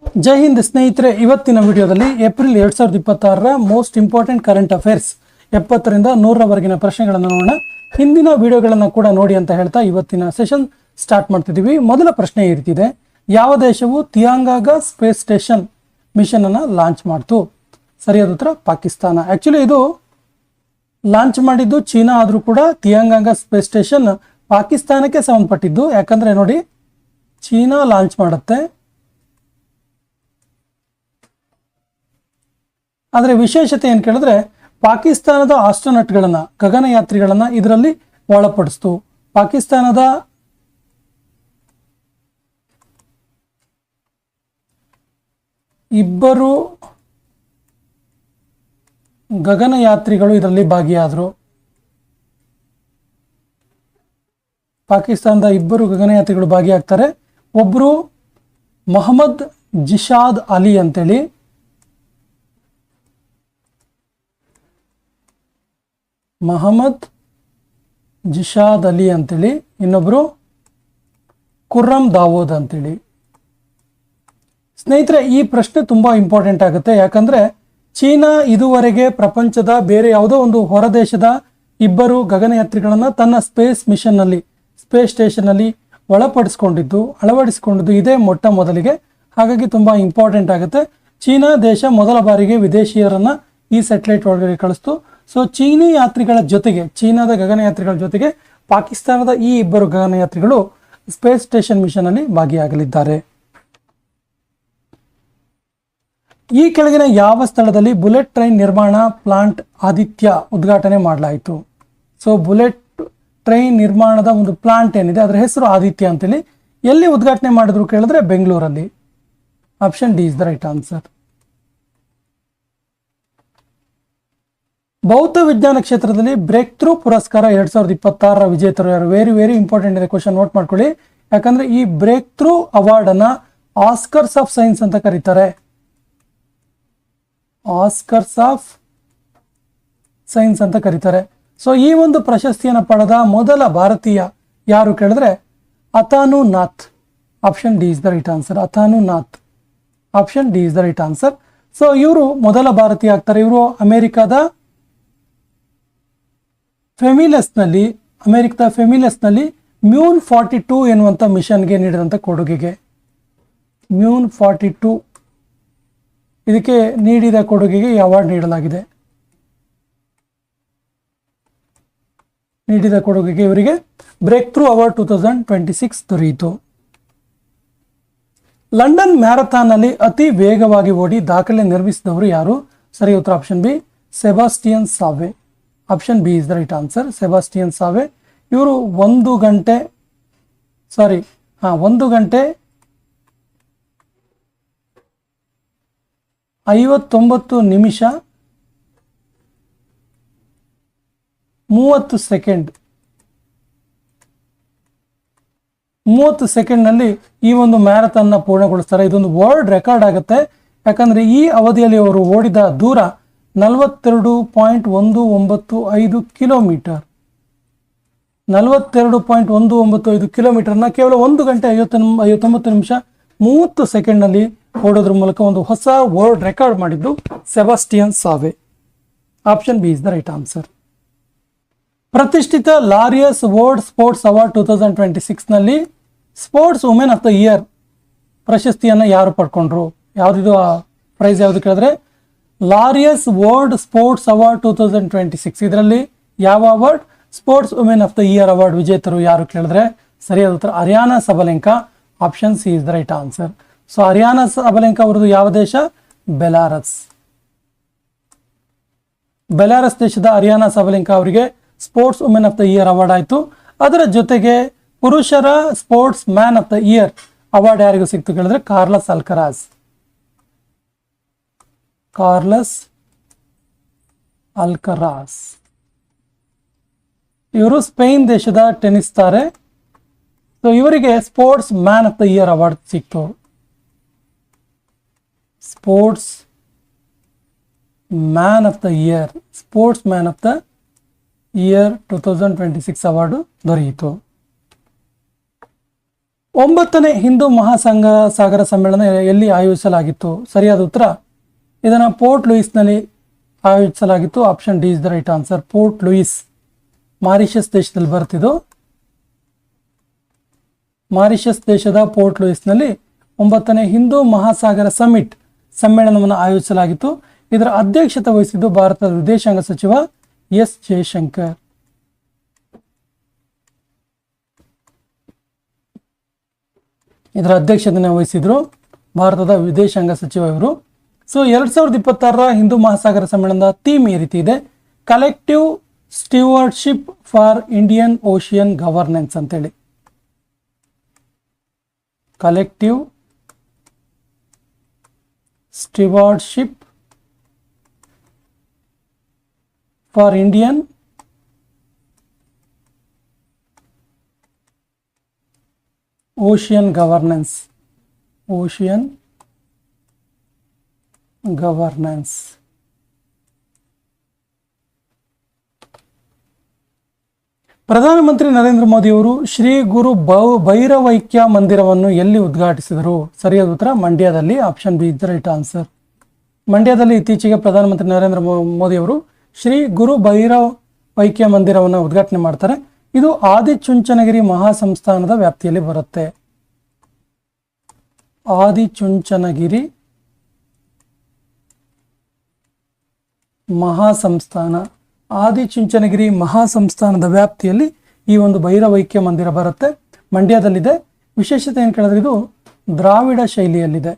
ಜೈ ಹಿಂದ್ ಸ್ನೇಹಿತರೆ, ಇವತ್ತಿನ ವಿಡಿಯೋದಲ್ಲಿ ಏಪ್ರಿಲ್ 2026ರ ಮೋಸ್ಟ್ ಇಂಪಾರ್ಟೆಂಟ್ ಕರೆಂಟ್ ಅಫೇರ್ಸ್ 70ರಿಂದ 100ರವರೆಗಿನ ಪ್ರಶ್ನೆಗಳನ್ನು ನೋಡೋಣ. ಹಿಂದಿನ ವಿಡಿಯೋಗಳನ್ನು ಕೂಡ ನೋಡಿ ಅಂತ ಹೇಳ್ತಾ ಇವತ್ತಿನ ಸೆಷನ್ ಸ್ಟಾರ್ಟ್ ಮಾಡ್ತಿದ್ದೀವಿ. ಮೊದಲ ಪ್ರಶ್ನೆ ಈ ರೀತಿ ಇದೆ: ಯಾವ ದೇಶವು ತಿಯಾಂಗಾಂಗ ಸ್ಪೇಸ್ ಸ್ಟೇಷನ್ ಮಿಷನ್ ಅನ್ನು ಲಾಂಚ್ ಮಾಡ್ತು? ಸರಿಯಾದ ಉತ್ತರ ಪಾಕಿಸ್ತಾನ. ಆಕ್ಚುಲಿ ಇದು ಲಾಂಚ್ ಮಾಡಿದ್ದು ಚೀನಾ ಆದರೂ ಕೂಡ ತಿಯಾಂಗಾಂಗ ಸ್ಪೇಸ್ ಸ್ಟೇಷನ್ ಪಾಕಿಸ್ತಾನಕ್ಕೆ ಸಂಬಂಧಪಟ್ಟಿದ್ದು. ಯಾಕಂದ್ರೆ ನೋಡಿ, ಚೀನಾ ಲಾಂಚ್ ಮಾಡುತ್ತೆ, ಆದರೆ ವಿಶೇಷತೆ ಏನು ಕೇಳಿದ್ರೆ ಪಾಕಿಸ್ತಾನದ ಆಸ್ಟ್ರೋನಟ್ಗಳನ್ನ, ಗಗನಯಾತ್ರಿಗಳನ್ನ ಇದರಲ್ಲಿ ಒಳಪಡಿಸ್ತು. ಪಾಕಿಸ್ತಾನದ ಇಬ್ಬರು ಗಗನಯಾತ್ರಿಗಳು ಇದರಲ್ಲಿ ಭಾಗಿಯಾದರು. ಪಾಕಿಸ್ತಾನದ ಇಬ್ಬರು ಗಗನಯಾತ್ರಿಗಳು ಭಾಗಿಯಾಗ್ತಾರೆ. ಒಬ್ಬರು ಮೊಹಮ್ಮದ್ ಜಿಶಾದ್ ಅಲಿ ಅಂತೇಳಿ, ಮೊಹಮ್ಮದ್ ಜಿಶಾದ್ ಅಲಿ ಅಂತೇಳಿ, ಇನ್ನೊಬ್ರು ಖುರ್ರಮ್ ದಾವೂದ್ ಅಂತೇಳಿ. ಸ್ನೇಹಿತರೆ, ಈ ಪ್ರಶ್ನೆ ತುಂಬಾ ಇಂಪಾರ್ಟೆಂಟ್ ಆಗುತ್ತೆ. ಯಾಕಂದ್ರೆ ಚೀನಾ ಇದುವರೆಗೆ ಪ್ರಪಂಚದ ಬೇರೆ ಯಾವುದೋ ಒಂದು ಹೊರ ದೇಶದ ಇಬ್ಬರು ಗಗನಯಾತ್ರಿಗಳನ್ನ ತನ್ನ ಸ್ಪೇಸ್ ಮಿಷನ್ ನಲ್ಲಿ, ಸ್ಪೇಸ್ ಸ್ಟೇಷನ್ ಅಲ್ಲಿ ಅಳವಡಿಸಿಕೊಂಡಿದ್ದು ಇದೇ ಮೊಟ್ಟ ಮೊದಲಿಗೆ. ಹಾಗಾಗಿ ತುಂಬಾ ಇಂಪಾರ್ಟೆಂಟ್ ಆಗುತ್ತೆ. ಚೀನಾ ದೇಶ ಮೊದಲ ಬಾರಿಗೆ ವಿದೇಶಿಯರನ್ನ ಈ ಸ್ಯಾಟಲೈಟ್ ಒಳಗಡೆ ಕಳಿಸ್ತು. ಸೊ ಚೀನಿ ಯಾತ್ರಿಗಳ ಜೊತೆಗೆ, ಚೀನಾದ ಗಗನಯಾತ್ರಿಗಳ ಜೊತೆಗೆ ಪಾಕಿಸ್ತಾನದ ಈ ಇಬ್ಬರು ಗಗನಯಾತ್ರಿಗಳು ಸ್ಪೇಸ್ ಸ್ಟೇಷನ್ ಮಿಷನ್ ಅಲ್ಲಿ ಭಾಗಿಯಾಗಲಿದ್ದಾರೆ. ಈ ಕೆಳಗಿನ ಯಾವ ಸ್ಥಳದಲ್ಲಿ ಬುಲೆಟ್ ಟ್ರೈನ್ ನಿರ್ಮಾಣ ಪ್ಲಾಂಟ್ ಆದಿತ್ಯ ಉದ್ಘಾಟನೆ ಮಾಡಲಾಯಿತು? ಸೊ ಬುಲೆಟ್ ಟ್ರೈನ್ ನಿರ್ಮಾಣದ ಒಂದು ಪ್ಲಾಂಟ್ ಏನಿದೆ ಅದರ ಹೆಸರು ಆದಿತ್ಯ ಅಂತೇಳಿ. ಎಲ್ಲಿ ಉದ್ಘಾಟನೆ ಮಾಡಿದ್ರು ಕೇಳಿದ್ರೆ ಬೆಂಗಳೂರಲ್ಲಿ. Option D is the right answer. ಭೌತ ವಿಜ್ಞಾನ ಕ್ಷೇತ್ರದಲ್ಲಿ ಬ್ರೇಕ್ ಥ್ರೂ ಪುರಸ್ಕಾರ 2026ರ ವಿಜೇತರು ಯಾರು? ವೆರಿ ವೆರಿ ಇಂಪಾರ್ಟೆಂಟ್ ಇದೆ ಕ್ವಶನ್, ನೋಟ್ ಮಾಡ್ಕೊಳ್ಳಿ. ಯಾಕಂದ್ರೆ ಈ ಬ್ರೇಕ್ ಥ್ರೂ ಅವಾರ್ಡ್ ಅನ್ನ ಆಸ್ಕರ್ಸ್ ಆಫ್ ಸೈನ್ಸ್ ಅಂತ ಕರೀತಾರೆ. ಆಸ್ಕರ್ಸ್ ಆಫ್ ಸೈನ್ಸ್ ಅಂತ ಕರೀತಾರೆ. ಸೊ ಈ ಒಂದು ಪ್ರಶಸ್ತಿಯನ್ನು ಪಡೆದ ಮೊದಲ ಭಾರತೀಯ ಯಾರು ಕೇಳಿದ್ರೆ Athanu Nath. Option D is the right answer. Athanu Nath, option D is the right answer. So ಇವರು ಮೊದಲ ಭಾರತೀಯ ಆಗ್ತಾರೆ. ಇವರು ಅಮೆರಿಕದ ಫೆಮಿಲಸ್ನಲ್ಲಿ ಮ್ಯೂನ್ 42 ಎನ್ನುವಂಥ ಮಿಷನ್ಗೆ ನೀಡಿದಂಥ ಕೊಡುಗೆಗೆ, ಮ್ಯೂನ್ 42 ಇದಕ್ಕೆ ನೀಡಿದ ಕೊಡುಗೆಗೆ ಈ ಅವಾರ್ಡ್ ನೀಡಲಾಗಿದೆ. ನೀಡಿದ ಕೊಡುಗೆಗೆ ಇವರಿಗೆ ಬ್ರೇಕ್ ಥ್ರೂ ಅವಾರ್ಡ್ 2026 ದೊರೆಯಿತು. ಲಂಡನ್ ಮ್ಯಾರಥಾನ್ನಲ್ಲಿ ಅತಿ ವೇಗವಾಗಿ ಓಡಿ ದಾಖಲೆ ನಿರ್ಮಿಸಿದವರು ಯಾರು? ಸರಿ ಉತ್ತರ option B, Sebastian Sawe. Option B is the right answer, Sebastian Sawe. ಇವರು 1 ಗಂಟೆ 59 ನಿಮಿಷ 30 ಸೆಕೆಂಡ್ನಲ್ಲಿ ಈ ಒಂದು ಮ್ಯಾರಥಾನ್ನ ಪೂರ್ಣಗೊಳಿಸ್ತಾರೆ. ಇದೊಂದು ವರ್ಲ್ಡ್ ರೆಕಾರ್ಡ್ ಆಗುತ್ತೆ. ಯಾಕಂದ್ರೆ ಈ ಅವಧಿಯಲ್ಲಿ ಅವರು ಓಡಿದ ದೂರ 42.195 ಕಿಲೋಮೀಟರ್. 42.195 ಕಿಲೋಮೀಟರ್ನ ಕೇವಲ 1 ಗಂಟೆ 59 ನಿಮಿಷ 30 ಸೆಕೆಂಡ್ನಲ್ಲಿ ಓಡೋದ್ರ ಮೂಲಕ ಒಂದು ಹೊಸ ವರ್ಲ್ಡ್ ರೆಕಾರ್ಡ್ ಮಾಡಿದ್ದು Sebastian Sawe. Option B is the right answer. ಪ್ರತಿಷ್ಠಿತ ಲಾರಿಯಸ್ ವರ್ಲ್ಡ್ ಸ್ಪೋರ್ಟ್ಸ್ ಅವಾರ್ಡ್ 2026 ನಲ್ಲಿ sportswoman of the year ಪ್ರಶಸ್ತಿಯನ್ನು ಯಾರು ಪಡ್ಕೊಂಡ್ರು? ಯಾವ್ದಿದು ಪ್ರೈಸ್ ಯಾವ್ದು ಕೇಳಿದ್ರೆ ಲಾರಿಯಸ್ ವರ್ಲ್ಡ್ ಸ್ಪೋರ್ಟ್ಸ್ ಅವಾರ್ಡ್ 2026. ಇದರಲ್ಲಿ ಯಾವ award? Sportswoman of the year award ವಿಜೇತರು ಯಾರು ಕೇಳಿದ್ರೆ ಸರಿಯಾದ ಉತ್ತರ Aryna Sabalenka. Option C is the right answer. So Aryna Sabalenka ಅವರದು ಯಾವ ದೇಶ? ಬೆಲಾರಸ್. ಬೆಲಾರಸ್ ದೇಶದ ಅರಿಯಾನಾ ಸಬಲೆಂಕಾ ಅವರಿಗೆ sportswoman of the year award ಆಯಿತು. ಅದರ ಜೊತೆಗೆ ಪುರುಷರ sportsman of the year award ಯಾರಿಗೂ ಸಿಕ್ತು ಕೇಳಿದ್ರೆ ಕಾರ್ಲಸ್ ಅಲ್ಕರಾಸ್. ಇವರು ಸ್ಪೇನ್ ದೇಶದ ಟೆನ್ನಿಸ್ ತಾರೆ. ಸೊ ಇವರಿಗೆ sportsman of the year award ಸಿಕ್ತು. Sportsman of the year 2026 award ದೊರೆಯಿತು. 9ನೇ ಹಿಂದೂ ಸಾಗರ ಸಮ್ಮೇಳನ ಎಲ್ಲಿ ಆಯೋಜಿಸಲಾಗಿತ್ತು? ಸರಿಯಾದ ಉತ್ತರ, ಇದನ್ನು ಪೋರ್ಟ್ ಲೂಯಿಸ್ನಲ್ಲಿ ಆಯೋಜಿಸಲಾಗಿತ್ತು. Option D is the right answer. Port Louis, Mauritius ದೇಶದಲ್ಲಿ ಬರ್ತಿದ್ದು. ಮಾರಿಷಸ್ ದೇಶದ ಪೋರ್ಟ್ ಲೂಯಿಸ್ನಲ್ಲಿ 9ನೇ ಹಿಂದೂ ಮಹಾಸಾಗರ ಸಮ್ಮೇಳನವನ್ನು ಆಯೋಜಿಸಲಾಗಿತ್ತು. ಇದರ ಅಧ್ಯಕ್ಷತೆ ವಹಿಸಿದ್ದು ಭಾರತದ ವಿದೇಶಾಂಗ ಸಚಿವ ಎಸ್ ಜಯಶಂಕರ್. ಇದರ ಅಧ್ಯಕ್ಷತೆಯನ್ನು ವಹಿಸಿದ್ರು ಭಾರತದ ವಿದೇಶಾಂಗ ಸಚಿವ ಇವರು. ಸೊ 2026ರ ಹಿಂದೂ ಮಹಾಸಾಗರ ಸಮ್ಮೇಳನದ ಥೀಮ್ ಈ ರೀತಿ ಇದೆ, collective stewardship for Indian ocean governance ಅಂತೇಳಿ. Collective stewardship for Indian ocean governance. ಪ್ರಧಾನಮಂತ್ರಿ ನರೇಂದ್ರ ಮೋದಿ ಅವರು ಶ್ರೀ ಗುರು ಭೈರವೈಕ್ಯ ಮಂದಿರವನ್ನು ಎಲ್ಲಿ ಉದ್ಘಾಟಿಸಿದರು? ಸರಿಯಾದ ಉತ್ತರ, ಮಂಡ್ಯದಲ್ಲಿ. Option B is the right answer. ಮಂಡ್ಯದಲ್ಲಿ ಇತ್ತೀಚೆಗೆ ಪ್ರಧಾನಮಂತ್ರಿ ನರೇಂದ್ರ ಮೋದಿ ಅವರು ಶ್ರೀ ಗುರು ಭೈರವೈಕ್ಯ ಮಂದಿರವನ್ನು ಉದ್ಘಾಟನೆ ಮಾಡ್ತಾರೆ. ಇದು ಆದಿಚುಂಚನಗಿರಿ ಮಹಾಸಂಸ್ಥಾನದ ವ್ಯಾಪ್ತಿಯಲ್ಲಿ ಬರುತ್ತೆ. ಆದಿಚುಂಚನಗಿರಿ ಮಹಾಸಂಸ್ಥಾನದ ವ್ಯಾಪ್ತಿಯಲ್ಲಿ ಈ ಒಂದು ಭೈರವೈಕ್ಯ ಮಂದಿರ ಬರುತ್ತೆ, ಮಂಡ್ಯದಲ್ಲಿದೆ. ವಿಶೇಷತೆ ಏನು ಕೇಳಿದ್ರೆ ಇದು ದ್ರಾವಿಡ ಶೈಲಿಯಲ್ಲಿದೆ.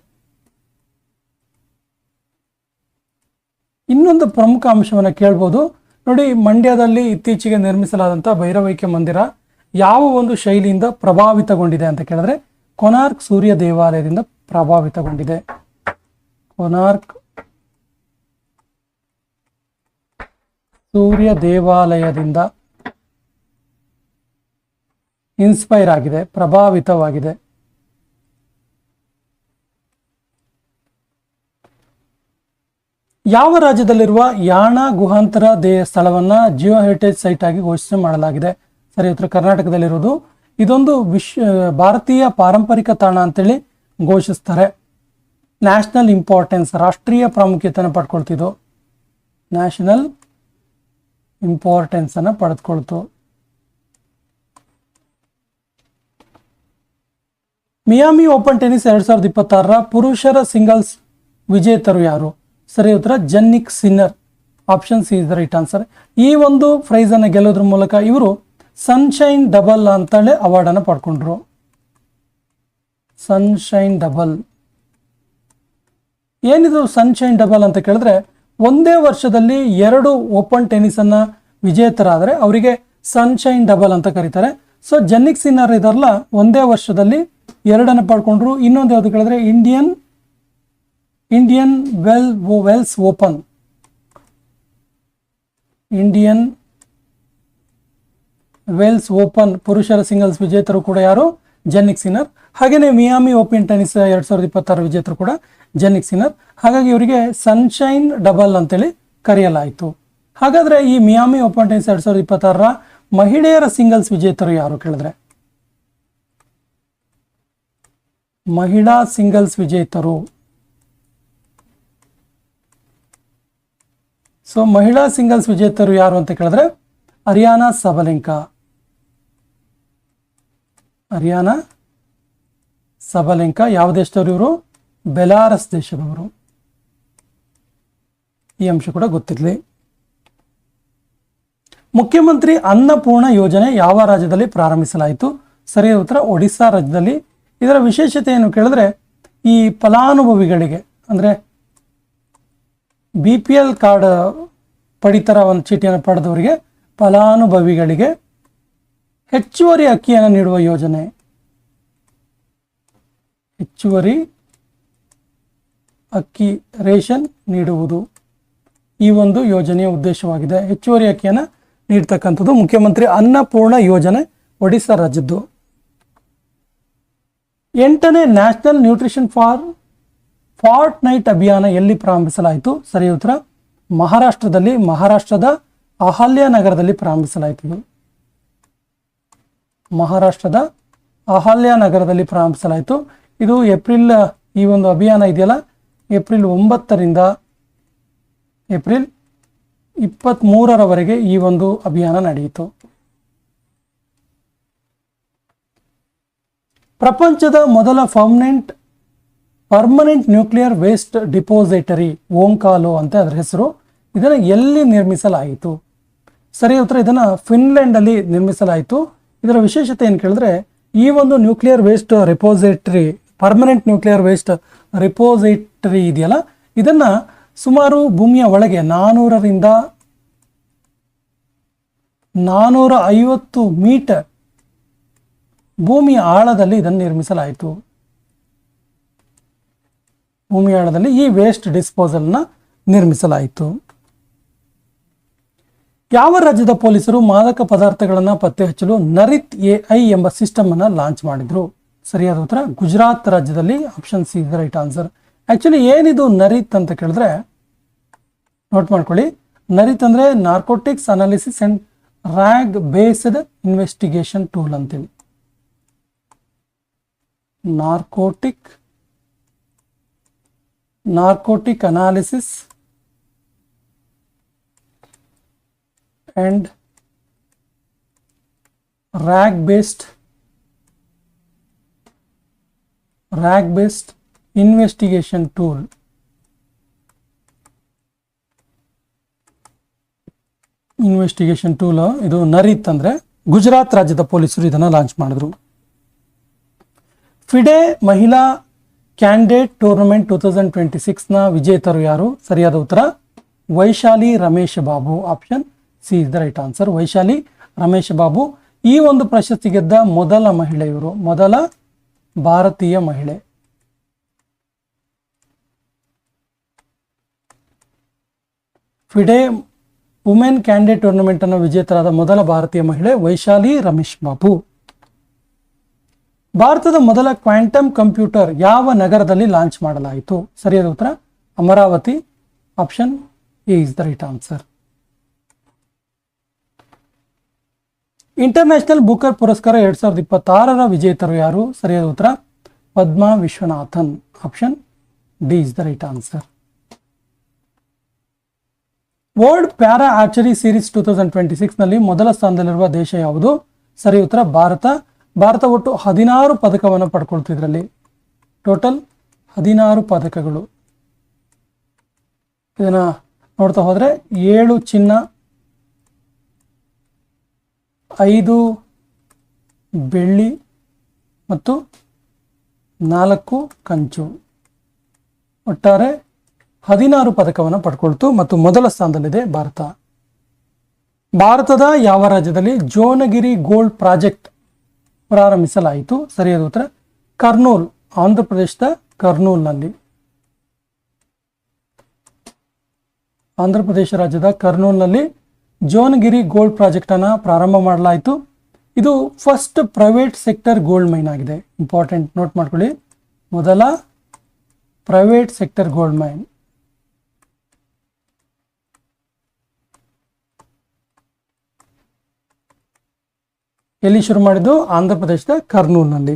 ಇನ್ನೊಂದು ಪ್ರಮುಖ ಅಂಶವನ್ನು ಕೇಳ್ಬೋದು ನೋಡಿ, ಮಂಡ್ಯದಲ್ಲಿ ಇತ್ತೀಚೆಗೆ ನಿರ್ಮಿಸಲಾದಂಥ ಭೈರವೈಕ್ಯ ಮಂದಿರ ಯಾವ ಒಂದು ಶೈಲಿಯಿಂದ ಪ್ರಭಾವಿತಗೊಂಡಿದೆ ಅಂತ ಕೇಳಿದ್ರೆ ಕೊನಾರ್ಕ್ ಸೂರ್ಯ ದೇವಾಲಯದಿಂದ ಪ್ರಭಾವಿತಗೊಂಡಿದೆ. ಕೊನಾರ್ಕ್ ಸೂರ್ಯ ದೇವಾಲಯದಿಂದ ಇನ್ಸ್ಪೈರ್ ಆಗಿದೆ, ಪ್ರಭಾವಿತವಾಗಿದೆ. ಯಾವ ರಾಜ್ಯದಲ್ಲಿರುವ ಯಾಣ ಗುಹಾಂತರ ಸ್ಥಳವನ್ನ ಜಿಯೋ ಹೆರಿಟೇಜ್ ಸೈಟ್ ಆಗಿ ಘೋಷಣೆ ಮಾಡಲಾಗಿದೆ? ಸರಿ ಉತ್ತರ, ಕರ್ನಾಟಕದಲ್ಲಿರುವುದು. ಇದೊಂದು ಭಾರತೀಯ ಪಾರಂಪರಿಕ ತಾಣ ಅಂತೇಳಿ ಘೋಷಿಸ್ತಾರೆ. ನ್ಯಾಷನಲ್ ಇಂಪಾರ್ಟೆನ್ಸ್, ರಾಷ್ಟ್ರೀಯ ಪ್ರಾಮುಖ್ಯತೆಯನ್ನು ಪಡ್ಕೊಳ್ತಿದ್ದು, ನ್ಯಾಷನಲ್ ಇಂಪಾರ್ಟೆನ್ಸ್ ಅನ್ನು ಪಡೆದುಕೊಳ್ತು. ಮಿಯಾಮಿ ಓಪನ್ ಟೆನಿಸ್ 2026ರ ಪುರುಷರ ಸಿಂಗಲ್ಸ್ ವಿಜೇತರು ಯಾರು? ಸರಿ ಉತ್ತರ, Jannik Sinner. Option C is the right answer. ಈ ಒಂದು ಪ್ರೈಸ್ ಅನ್ನು ಗೆಲ್ಲೋದ್ರ ಮೂಲಕ ಇವರು ಸನ್ಶೈನ್ ಡಬಲ್ ಅಂತೇಳಿ ಅವಾರ್ಡ್ ಅನ್ನು ಪಡ್ಕೊಂಡ್ರು. ಸನ್ಶೈನ್ ಡಬಲ್ ಏನಿದು? ಸನ್ಶೈನ್ ಡಬಲ್ ಅಂತ ಕೇಳಿದ್ರೆ ಒಂದೇ ವರ್ಷದಲ್ಲಿ 2 ಓಪನ್ ಟೆನಿಸ್ ಅನ್ನ ವಿಜೇತರಾದರೆ ಅವರಿಗೆ ಸನ್ಶೈನ್ ಡಬಲ್ ಅಂತ ಕರೀತಾರೆ. ಸೊ ಜನ್ನಿಕ್ ಸಿನ್ನರ್ ಇದಾರಲ್ಲ, ಒಂದೇ ವರ್ಷದಲ್ಲಿ 2 ಪಡ್ಕೊಂಡ್ರು. ಇನ್ನೊಂದು ಯಾವುದು ಕೇಳಿದ್ರೆ Indian Wells open, Indian Wells open ಪುರುಷರ ಸಿಂಗಲ್ಸ್ ವಿಜೇತರು ಕೂಡ ಯಾರು? ಜನ್ನಿಕ್ ಸಿನ್ನರ್. ಹಾಗೆಯೇ ಮಿಯಾಮಿ ಓಪನ್ ಟೆನಿಸ್ 2026 ವಿಜೇತರು ಕೂಡ ಜನ್ನಿಕ್ ಸಿನ್ನರ್. ಹಾಗಾಗಿ ಇವರಿಗೆ ಸನ್ಶೈನ್ ಡಬಲ್ ಅಂತೇಳಿ ಕರೆಯಲಾಯಿತು. ಹಾಗಾದ್ರೆ ಈ ಮಿಯಾಮಿ ಓಪನ್ ಟೆನಿಸ್ 2026ರ ಮಹಿಳೆಯರ ಸಿಂಗಲ್ಸ್ ವಿಜೇತರು ಯಾರು ಕೇಳಿದ್ರೆ, ಮಹಿಳಾ ಸಿಂಗಲ್ಸ್ ವಿಜೇತರು. ಸೊ ಮಹಿಳಾ ಸಿಂಗಲ್ಸ್ ವಿಜೇತರು ಯಾರು ಅಂತ ಕೇಳಿದ್ರೆ ಅರಿಯಾನಾ ಸಬಲೆಂಕಾ. ಅರಿಯಾನಾ ಸಬಲೆಂಕಾ ಯಾವ ದೇಶದವರು ಇವರು? ಬೆಲಾರಸ್ ದೇಶದವರು. ಈ ಅಂಶ ಕೂಡ ಗೊತ್ತಿರಲಿ. ಮುಖ್ಯಮಂತ್ರಿ ಅನ್ನಪೂರ್ಣ ಯೋಜನೆ ಯಾವ ರಾಜ್ಯದಲ್ಲಿ ಪ್ರಾರಂಭಿಸಲಾಯಿತು? ಸರಿಯಾದ ಉತ್ತರ, ಒಡಿಶಾ ರಾಜ್ಯದಲ್ಲಿ. ಇದರ ವಿಶೇಷತೆ ಏನು ಕೇಳಿದ್ರೆ ಈ ಫಲಾನುಭವಿಗಳಿಗೆ ಅಂದರೆ BPL ಕಾರ್ಡ್ ಪಡಿತರ ಒಂದು ಚೀಟಿಯನ್ನು ಪಡೆದವರಿಗೆ, ಫಲಾನುಭವಿಗಳಿಗೆ ಹೆಚ್ಚುವರಿ ಅಕ್ಕಿಯನ್ನು ನೀಡುವ ಯೋಜನೆ. ಹೆಚ್ಚುವರಿ ಅಕ್ಕಿ ರೇಷನ್ ನೀಡುವುದು ಈ ಒಂದು ಯೋಜನೆಯ ಉದ್ದೇಶವಾಗಿದೆ. ಹೆಚ್ಚುವರಿ ಅಕ್ಕಿಯನ್ನು ನೀಡ್ತಕ್ಕಂಥದ್ದು ಮುಖ್ಯಮಂತ್ರಿ ಅನ್ನಪೂರ್ಣ ಯೋಜನೆ, ಒಡಿಶಾ ರಾಜ್ಯದ್ದು. 8ನೇ ನ್ಯಾಷನಲ್ ನ್ಯೂಟ್ರಿಷನ್ ಫಾರ್ಟ್ ನೈಟ್ ಅಭಿಯಾನ ಎಲ್ಲಿ ಪ್ರಾರಂಭಿಸಲಾಯಿತು? ಸರಿ ಉತ್ತರ, ಮಹಾರಾಷ್ಟ್ರದ ಅಹಲ್ಯ ನಗರದಲ್ಲಿ ಪ್ರಾರಂಭಿಸಲಾಯಿತು. ಮಹಾರಾಷ್ಟ್ರದ ಅಹಲ್ಯ ನಗರದಲ್ಲಿ ಪ್ರಾರಂಭಿಸಲಾಯಿತು. ಇದು ಏಪ್ರಿಲ್, ಈ ಒಂದು ಅಭಿಯಾನ ಇದೆಯಲ್ಲ, ಏಪ್ರಿಲ್ 9ರಿಂದ ಏಪ್ರಿಲ್ 23ರವರೆಗೆ ಈ ಒಂದು ಅಭಿಯಾನ ನಡೆಯಿತು. ಪ್ರಪಂಚದ ಮೊದಲ ಪರ್ಮನೆಂಟ್ ನ್ಯೂಕ್ಲಿಯರ್ ವೇಸ್ಟ್ ಡಿಪೋಸಿಟರಿ ಓಂಕಾಲೋ ಅಂತ ಅದರ ಹೆಸರು. ಇದನ್ನು ಎಲ್ಲಿ ನಿರ್ಮಿಸಲಾಯಿತು? ಸರಿಯಾದ ಉತ್ತರ, ಇದನ್ನು ಫಿನ್ಲೆಂಡಲ್ಲಿ ನಿರ್ಮಿಸಲಾಯಿತು. ಇದರ ವಿಶೇಷತೆ ಏನು ಕೇಳಿದ್ರೆ, ಈ ಒಂದು nuclear waste repository, permanent nuclear waste repository ಇದೆಯಲ್ಲ, ಇದನ್ನು ಸುಮಾರು ಭೂಮಿಯ ಒಳಗೆ 400ರಿಂದ 450 ಮೀಟರ್ ಭೂಮಿಯ ಆಳದಲ್ಲಿ ಇದನ್ನು ನಿರ್ಮಿಸಲಾಯಿತು. ಭೂಮಿಯ ಆಳದಲ್ಲಿ ಈ ವೇಸ್ಟ್ ಡಿಸ್ಪೋಸಲ್ನ ನಿರ್ಮಿಸಲಾಯಿತು. ಯಾವ ರಾಜ್ಯದ ಪೊಲೀಸರು ಮಾದಕ ಪದಾರ್ಥಗಳನ್ನು ಪತ್ತೆ ಹಚ್ಚಲು ನರಿತ್ AI ಎಂಬ ಸಿಸ್ಟಮ್ ಅನ್ನು ಲಾಂಚ್ ಮಾಡಿದ್ರು? ಸರಿಯಾದ ಉತ್ತರ ಗುಜರಾತ್ ರಾಜ್ಯದಲ್ಲಿ. Option C is right answer. Actually ಏನಿದು ನರಿತ್ ಅಂತ ಕೇಳಿದ್ರೆ ನೋಟ್ ಮಾಡ್ಕೊಳ್ಳಿ. ನರಿತ್ ಅಂದ್ರೆ narcotics analysis and RAG based investigation tool ಅಂತೇಳಿ. Narcotic analysis and rag based investigation tool. ಇದು ನರಿತ್ ಅಂದ್ರೆ ಗುಜರಾತ್ ರಾಜ್ಯದ ಪೊಲೀಸರು ಇದನ್ನ ಲಾಂಚ್ ಮಾಡಿದ್ರು. ಫಿಡೆ ಮಹಿಳಾ ಕ್ಯಾಂಡಿಡೇಟ್ ಟೂರ್ನಮೆಂಟ್ 2026 ನ ವಿಜೇತರು ಯಾರು? ಸರಿಯಾದ ಉತ್ತರ Vaishali Ramesh Babu. Option C is the right answer. Vaishali Ramesh Babu ಈ ಒಂದು ಪ್ರಶಸ್ತಿ ಗೆದ್ದ ಮೊದಲ ಮಹಿಳೆ, ಇವರು ಮೊದಲ ಭಾರತೀಯ ಮಹಿಳೆ. ಫಿಡೆ ವುಮೆನ್ ಕ್ಯಾಂಡಿಡೇಟ್ ಟೂರ್ನಮೆಂಟ್ ಅನ್ನು ವಿಜೇತರಾದ ಮೊದಲ ಭಾರತೀಯ ಮಹಿಳೆ ವೈಶಾಲಿ ರಮೇಶ್ ಬಾಬು. ಭಾರತದ ಮೊದಲ ಕ್ವಾಂಟಮ್ ಕಂಪ್ಯೂಟರ್ ಯಾವ ನಗರದಲ್ಲಿ ಲಾಂಚ್ ಮಾಡಲಾಯಿತು? ಸರಿಯಾದ ಉತ್ತರ Amaravati. Option A is the right answer. International Booker ಪುರಸ್ಕಾರ 2026ರ ವಿಜೇತರು ಯಾರು? ಸರಿಯಾದ ಉತ್ತರ Padma Vishwanathan. Option D is the right answer. World para archery series 2026 ನಲ್ಲಿ ಮೊದಲ ಸ್ಥಾನದಲ್ಲಿರುವ ದೇಶ ಯಾವುದು? ಸರಿ ಉತ್ತರ ಭಾರತ. ಭಾರತ ಒಟ್ಟು 16 ಪದಕವನ್ನು ಪಡ್ಕೊಳ್ತಿದ್ರಲ್ಲಿ. ಟೋಟಲ್ 16 ಪದಕಗಳು. ಇದನ್ನ ನೋಡ್ತಾ ಹೋದ್ರೆ 7 ಚಿನ್ನ, 5 ಬೆಳ್ಳಿ ಮತ್ತು 4 ಕಂಚು, ಒಟ್ಟಾರೆ 16 ಪದಕವನ್ನು ಪಡ್ಕೊಳ್ತು ಮತ್ತು ಮೊದಲ ಸ್ಥಾನದಲ್ಲಿದೆ ಭಾರತ. ಭಾರತದ ಯಾವ ರಾಜ್ಯದಲ್ಲಿ ಜೋನಗಿರಿ ಗೋಲ್ಡ್ ಪ್ರಾಜೆಕ್ಟ್ ಪ್ರಾರಂಭಿಸಲಾಯಿತು? ಸರಿಯಾದ ಉತ್ತರ ಕರ್ನೂಲ್, ಆಂಧ್ರ ಪ್ರದೇಶದ ಕರ್ನೂಲ್ನಲ್ಲಿ. ಆಂಧ್ರ ಪ್ರದೇಶ ರಾಜ್ಯದ ಕರ್ನೂಲ್ನಲ್ಲಿ ಜೋನಗಿರಿ ಗೋಲ್ಡ್ ಪ್ರಾಜೆಕ್ಟ್ ಅನ್ನು ಪ್ರಾರಂಭ ಮಾಡಲಾಯಿತು. ಇದು first private sector gold main ಆಗಿದೆ. ಇಂಪಾರ್ಟೆಂಟ್, ನೋಟ್ ಮಾಡ್ಕೊಳ್ಳಿ. ಮೊದಲ ಪ್ರೈವೇಟ್ ಸೆಕ್ಟರ್ ಗೋಲ್ಡ್ ಮೈನ್. ಎಲ್ಲಿ ಶುರು ಮಾಡಿದ್ದು? ಆಂಧ್ರ ಪ್ರದೇಶದ ಕರ್ನೂಲ್ನಲ್ಲಿ.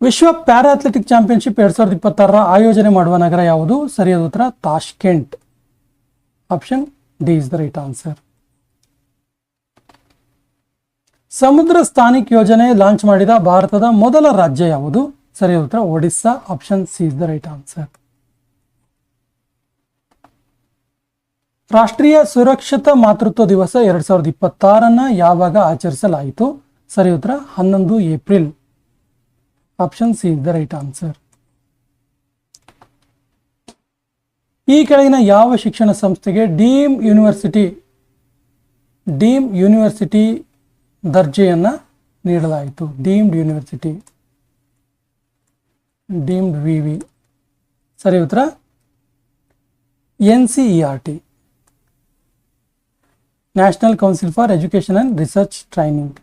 ವಿಶ್ವ ಪ್ಯಾರಾ ಅಥ್ಲೆಟಿಕ್ ಚಾಂಪಿಯನ್ಶಿಪ್ 2026ರ ಆಯೋಜನೆ ಮಾಡುವ ನಗರ ಯಾವುದು? ಸರಿಯಾದ ಉತ್ತರ Tashkent. Option D is the right answer. ಸಮುದ್ರ ಸ್ಥಾನಿಕ್ ಯೋಜನೆ ಲಾಂಚ್ ಮಾಡಿದ ಭಾರತದ ಮೊದಲ ರಾಜ್ಯ ಯಾವುದು? ಸರಿಯಾದ ಉತ್ತರ Odisha. Option C is the right answer. ರಾಷ್ಟ್ರೀಯ ಸುರಕ್ಷತಾ ಮಾತೃತ್ವ ದಿವಸ 2026 ಯಾವಾಗ ಆಚರಿಸಲಾಯಿತು? ಸರಿ ಉತ್ತರ 11 April. Option C is the right answer. ಈ ಕೆಳಗಿನ ಯಾವ ಶಿಕ್ಷಣ ಸಂಸ್ಥೆಗೆ ಡೀಮ್ ಯೂನಿವರ್ಸಿಟಿ ದರ್ಜೆಯನ್ನು ನೀಡಲಾಯಿತು? ಡೀಮ್ಡ್ ಯೂನಿವರ್ಸಿಟಿ, ಡೀಮ್ಡ್ ವಿವಿ. ಸರಿ ಉತ್ತರ NCERT, national council for education and research training.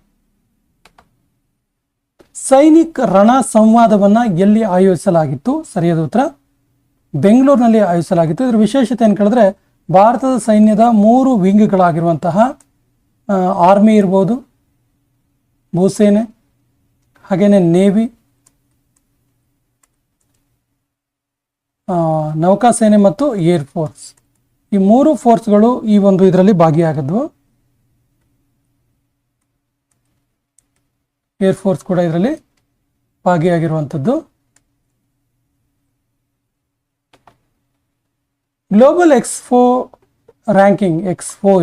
ಸೈನಿಕ್ ರಣ ಸಂವಾದವನ್ನು ಎಲ್ಲಿ ಆಯೋಜಿಸಲಾಗಿತ್ತು? ಸರಿಯಾದ ಉತ್ತರ ಬೆಂಗಳೂರಿನಲ್ಲಿ ಆಯೋಜಿಸಲಾಗಿತ್ತು. ಇದರ ವಿಶೇಷತೆ ಏನು ಕೇಳಿದ್ರೆ, ಭಾರತದ ಸೈನ್ಯದ 3 ವಿಂಗ್ಗಳಾಗಿರುವಂತಹ ಆರ್ಮಿ ಇರ್ಬೋದು, ಭೂಸೇನೆ ಹಾಗೆಯೇ ನೇವಿ, ನೌಕಾಸೇನೆ ಮತ್ತು ಏರ್ ಫೋರ್ಸ್. ಈ 3 ಫೋರ್ಸ್ಗಳು ಈ ಒಂದು ಇದರಲ್ಲಿ ಭಾಗಿಯಾಗದ್ವು. ಏರ್ ಫೋರ್ಸ್ ಕೂಡ ಇದರಲ್ಲಿ ಭಾಗಿಯಾಗಿರುವಂಥದ್ದು. ಗ್ಲೋಬಲ್ ಎಕ್ಸ್ಪೋ ರ್ಯಾಂಕಿಂಗ್,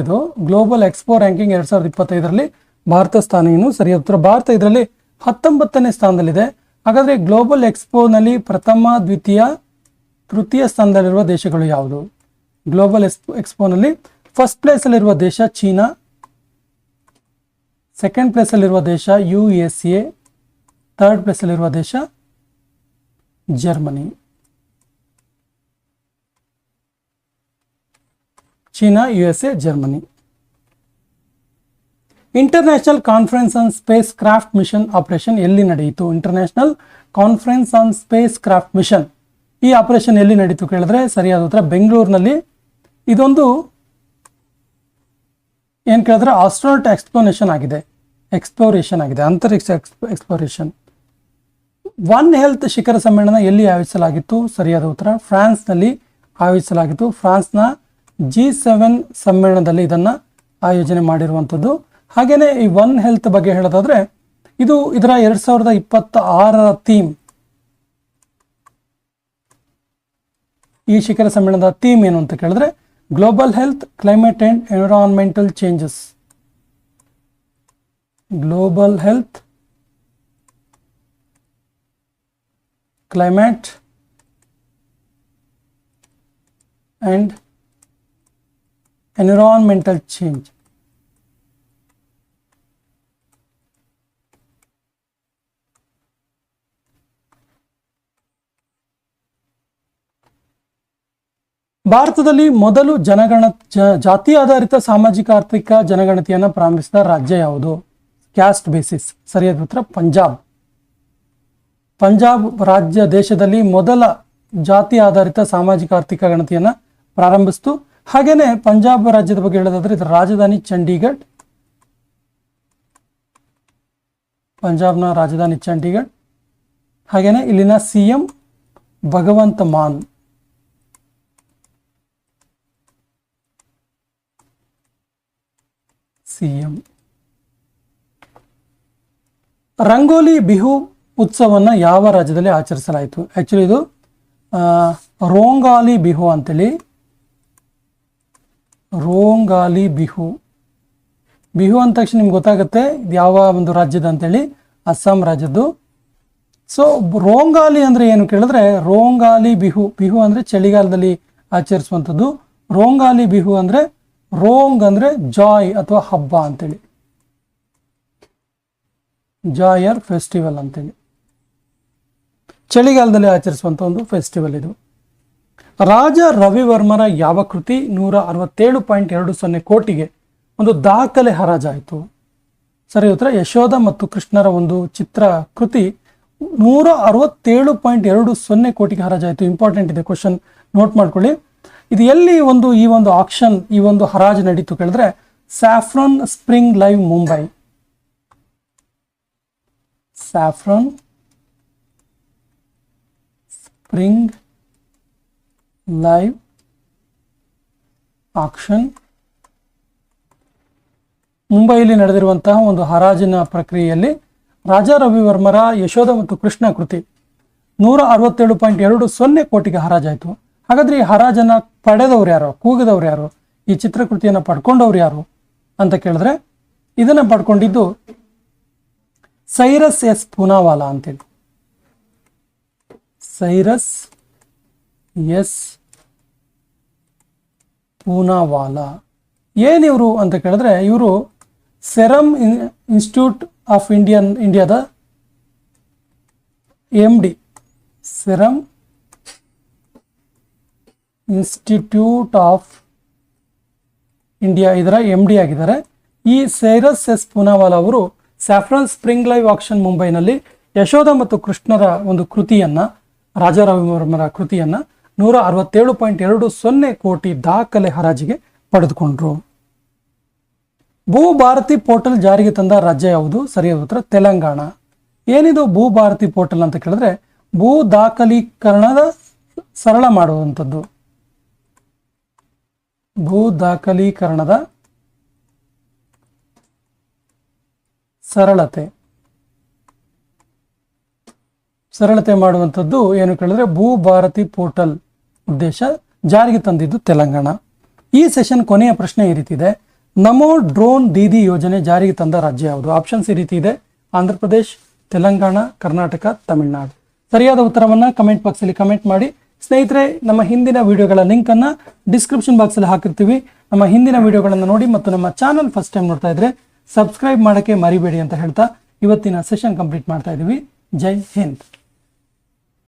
ಇದು ಗ್ಲೋಬಲ್ ಎಕ್ಸ್ಪೋ ರ್ಯಾಂಕಿಂಗ್ 2025ರಲ್ಲಿ ಭಾರತ ಸ್ಥಾನ ಏನು? ಸರಿಯಾದ ಉತ್ತರ. ಭಾರತ ಇದರಲ್ಲಿ 19ನೇ ಸ್ಥಾನದಲ್ಲಿದೆ. ಹಾಗಾದರೆ ಗ್ಲೋಬಲ್ ಎಕ್ಸ್ಪೋನಲ್ಲಿ ಪ್ರಥಮ, ದ್ವಿತೀಯ, ತೃತೀಯ ಸ್ಥಾನದಲ್ಲಿರುವ ದೇಶಗಳು ಯಾವುದು? ಗ್ಲೋಬಲ್ ಎಕ್ಸ್ಪೋನಲ್ಲಿ ಫಸ್ಟ್ ಪ್ಲೇಸಲ್ಲಿರುವ ದೇಶ ಚೀನಾ, ಸೆಕೆಂಡ್ ಪ್ಲೇಸಲ್ಲಿರುವ ದೇಶ USA, ಥರ್ಡ್ ಪ್ಲೇಸಲ್ಲಿರುವ ದೇಶ Germany. China, USA, Germany. International conference on spacecraft mission operation ಎಲ್ಲಿ ನಡೆಯಿತು? International conference on spacecraft mission, ಈ ಆಪರೇಷನ್ ಎಲ್ಲಿ ನಡೀತು ಕೇಳಿದ್ರೆ ಸರಿಯಾದ ಉತ್ತರ ಬೆಂಗಳೂರಿನಲ್ಲಿ. ಇದೊಂದು ಏನು ಕೇಳಿದ್ರೆ ಆಸ್ಟ್ರೋನಾಟ್ ಎಕ್ಸ್ಪ್ಲೋರೇಷನ್ ಆಗಿದೆ, ಅಂತರಿಕ್ಷ ಎಕ್ಸ್ಪ್ಲೋರೇಷನ್. ಒನ್ ಹೆಲ್ತ್ ಶಿಖರ ಸಮ್ಮೇಳನ ಎಲ್ಲಿ ಆಯೋಜಿಸಲಾಗಿತ್ತು? ಸರಿಯಾದ ಉತ್ತರ ಫ್ರಾನ್ಸ್ನಲ್ಲಿ ಆಯೋಜಿಸಲಾಗಿತ್ತು. ಫ್ರಾನ್ಸ್ನ G7 ಸಮ್ಮೇಳನದಲ್ಲಿ ಇದನ್ನು ಆಯೋಜನೆ ಮಾಡಿರುವಂಥದ್ದು. ಹಾಗೆಯೇ ಈ ಒನ್ ಹೆಲ್ತ್ ಬಗ್ಗೆ ಹೇಳೋದಾದ್ರೆ ಇದರ 2026ರ ಥೀಮ್, ಈ ಶಿಖರ ಸಮ್ಮೇಳನದ ಥೀಮ್ ಏನು ಅಂತ ಕೇಳಿದ್ರೆ global health, climate and environmental changes. Global health, climate and environmental change. ಭಾರತದಲ್ಲಿ ಮೊದಲು ಜಾತಿ ಆಧಾರಿತ ಸಾಮಾಜಿಕ ಆರ್ಥಿಕ ಜನಗಣತಿಯನ್ನು ಪ್ರಾರಂಭಿಸಿದ ರಾಜ್ಯ ಯಾವುದು? Caste basis. ಸರಿಯಾದ ಉತ್ತರ ಪಂಜಾಬ್ ರಾಜ್ಯ ದೇಶದಲ್ಲಿ ಮೊದಲ ಜಾತಿ ಆಧಾರಿತ ಸಾಮಾಜಿಕ ಆರ್ಥಿಕ ಗಣತಿಯನ್ನು ಪ್ರಾರಂಭಿಸಿತು. ಹಾಗೇನೆ ಪಂಜಾಬ್ ರಾಜ್ಯದ ಬಗ್ಗೆ ಹೇಳೋದಾದ್ರೆ ಇದರ ರಾಜಧಾನಿ ಚಂಡೀಗಢ. ಪಂಜಾಬ್ನ ರಾಜಧಾನಿ ಚಂಡೀಗಢ. ಹಾಗೇನೆ ಇಲ್ಲಿನ CM ಭಗವಂತ ಮಾನ್. CM. ರಂಗೋಲಿ ಬಿಹು ಉತ್ಸವವನ್ನು ಯಾವ ರಾಜ್ಯದಲ್ಲಿ ಆಚರಿಸಲಾಯಿತು? ಆಕ್ಚುಲಿ ಇದು ರೋಂಗಾಲಿ ಬಿಹು ಅಂತೇಳಿ. ರೋಂಗಾಲಿ ಬಿಹು ಅಂದ ತಕ್ಷಣ ನಿಮ್ಗೆ ಗೊತ್ತಾಗುತ್ತೆ ಇದು ಯಾವ ಒಂದು ರಾಜ್ಯದ ಅಂತೇಳಿ, ಅಸ್ಸಾಂ ರಾಜ್ಯದ್ದು. ಸೊ ರೋಂಗಾಲಿ ಅಂದ್ರೆ ಏನು ಕೇಳಿದ್ರೆ ರೋಂಗಾಲಿ ಬಿಹು ಅಂದ್ರೆ ಚಳಿಗಾಲದಲ್ಲಿ ಆಚರಿಸುವಂಥದ್ದು. ರೋಂಗಾಲಿ ಬಿಹು ಅಂದ್ರೆ ರೋಂಗ್ ಅಂದ್ರೆ ಜಾಯ್ ಅಥವಾ ಹಬ್ಬ ಅಂತೇಳಿ, ಜಾಯ್ ಆರ್ ಫೆಸ್ಟಿವಲ್ ಅಂತೇಳಿ, ಚಳಿಗಾಲದಲ್ಲಿ ಆಚರಿಸುವಂಥ ಒಂದು ಫೆಸ್ಟಿವಲ್ ಇದು. ರಾಜ ರವಿವರ್ಮರ ಯಾವ ಕೃತಿ 167.20 ಕೋಟಿಗೆ ಒಂದು ದಾಖಲೆ ಹರಾಜಾಯಿತು? ಸರಿ ಉತ್ತರ ಯಶೋಧ ಮತ್ತು ಕೃಷ್ಣರ ಒಂದು ಚಿತ್ರ ಕೃತಿ 167.20 ಕೋಟಿಗೆ ಹರಾಜಾಯಿತು. ಇಂಪಾರ್ಟೆಂಟ್ ಇದೆ ಕ್ವಶನ್, ನೋಟ್ ಮಾಡ್ಕೊಳ್ಳಿ. ಇದು ಎಲ್ಲಿ ಈ ಒಂದು ಆಕ್ಷನ್, ಈ ಒಂದು ಹರಾಜು ನಡೀತು ಕೇಳಿದ್ರೆ saffron spring live Mumbai. Saffron spring live action ಮುಂಬೈಯಲ್ಲಿ ನಡೆದಿರುವಂತಹ ಒಂದು ಹರಾಜಿನ ಪ್ರಕ್ರಿಯೆಯಲ್ಲಿ ರಾಜ ರವಿವರ್ಮರ ಯಶೋಧ ಮತ್ತು ಕೃಷ್ಣ ಕೃತಿ 167.20 ಕೋಟಿಗೆ ಹರಾಜಾಯಿತು. ಹಾಗಾದ್ರೆ ಈ ಹರಾಜನ್ನ ಪಡೆದವ್ರು ಯಾರು, ಕೂಗಿದವ್ರು ಯಾರು, ಈ ಚಿತ್ರಕೃತಿಯನ್ನು ಪಡ್ಕೊಂಡವ್ರು ಯಾರು ಅಂತ ಕೇಳಿದ್ರೆ ಇದನ್ನ ಪಡ್ಕೊಂಡಿದ್ದು ಸೈರಸ್ ಎಸ್ ಪೂನಾವಾಲಾ ಅಂತೇಳಿ. ಸೈರಸ್ ಎಸ್ ಪೂನಾವಾಲಾ ಏನಿವರು ಅಂತ ಕೇಳಿದ್ರೆ ಇವರು ಸೆರಮ್ ಇನ್ಸ್ಟಿಟ್ಯೂಟ್ ಆಫ್ ಇಂಡಿಯಾದ MD, serum institute of India ಇದರ MD ಆಗಿದ್ದಾರೆ. ಈ ಸೈರಸ್ ಎಸ್ ಪೂನಾವಾಲಾ ಅವರು ಸ್ಯಾಫ್ರನ್ ಸ್ಪ್ರಿಂಗ್ ಲೈವ್ ಆಕ್ಷನ್ ಮುಂಬೈನಲ್ಲಿ ಯಶೋಧ ಮತ್ತು ಕೃಷ್ಣರ ಒಂದು ಕೃತಿಯನ್ನ, ರಾಜ ರವಿವರ್ಮರ ಕೃತಿಯನ್ನ 167.20 ಕೋಟಿ ದಾಖಲೆ ಹರಾಜಿಗೆ ಪಡೆದುಕೊಂಡ್ರು. ಭೂ ಭಾರತಿ ಪೋರ್ಟಲ್ ಜಾರಿಗೆ ತಂದ ರಾಜ್ಯ ಯಾವುದು? ಸರಿಯಾದ ಉತ್ತರ ತೆಲಂಗಾಣ. ಏನಿದು ಭೂ ಭಾರತಿ ಪೋರ್ಟಲ್ ಅಂತ ಕೇಳಿದ್ರೆ ಭೂ ದಾಖಲೀಕರಣದ ಸರಳ ಮಾಡುವಂಥದ್ದು, ಭೂ ದಾಖಲೀಕರಣದ ಸರಳತೆ ಮಾಡುವಂಥದ್ದು ಏನು ಕೇಳಿದ್ರೆ ಭೂ ಭಾರತಿ ಪೋರ್ಟಲ್ ಉದ್ದೇಶ ಜಾರಿಗೆ ತಂದಿದ್ದು ತೆಲಂಗಾಣ. ಈ ಸೆಷನ್ ಕೊನೆಯ ಪ್ರಶ್ನೆ ಈ ರೀತಿ ಇದೆ, ನಮೋ ಡ್ರೋನ್ ದೀದಿ ಯೋಜನೆ ಜಾರಿಗೆ ತಂದ ರಾಜ್ಯ ಯಾವುದು? ಆಪ್ಷನ್ಸ್ ಈ ರೀತಿ ಇದೆ, ಆಂಧ್ರ ಪ್ರದೇಶ್, ತೆಲಂಗಾಣ, ಕರ್ನಾಟಕ, ತಮಿಳುನಾಡು. ಸರಿಯಾದ ಉತ್ತರವನ್ನು ಕಮೆಂಟ್ ಬಾಕ್ಸಲ್ಲಿ ಕಮೆಂಟ್ ಮಾಡಿ. ಸ್ನೇಹಿತರೆ, ನಮ್ಮ ಹಿಂದಿನ ವಿಡಿಯೋಗಳ ಲಿಂಕನ್ನು ಡಿಸ್ಕ್ರಿಪ್ಷನ್ ಬಾಕ್ಸಲ್ಲಿ ಹಾಕಿರ್ತೀವಿ. ನಮ್ಮ ಹಿಂದಿನ ವಿಡಿಯೋಗಳನ್ನು ನೋಡಿ ಮತ್ತು ನಮ್ಮ ಚಾನಲ್ ಫಸ್ಟ್ ಟೈಮ್ ನೋಡ್ತಾ ಇದ್ರೆ ಸಬ್ಸ್ಕ್ರೈಬ್ ಮಾಡೋಕ್ಕೆ ಮರಿಬೇಡಿ ಅಂತ ಹೇಳ್ತಾ ಇವತ್ತಿನ ಸೆಷನ್ ಕಂಪ್ಲೀಟ್ ಮಾಡ್ತಾ ಇದ್ದೀವಿ. ಜೈ ಹಿಂದ್.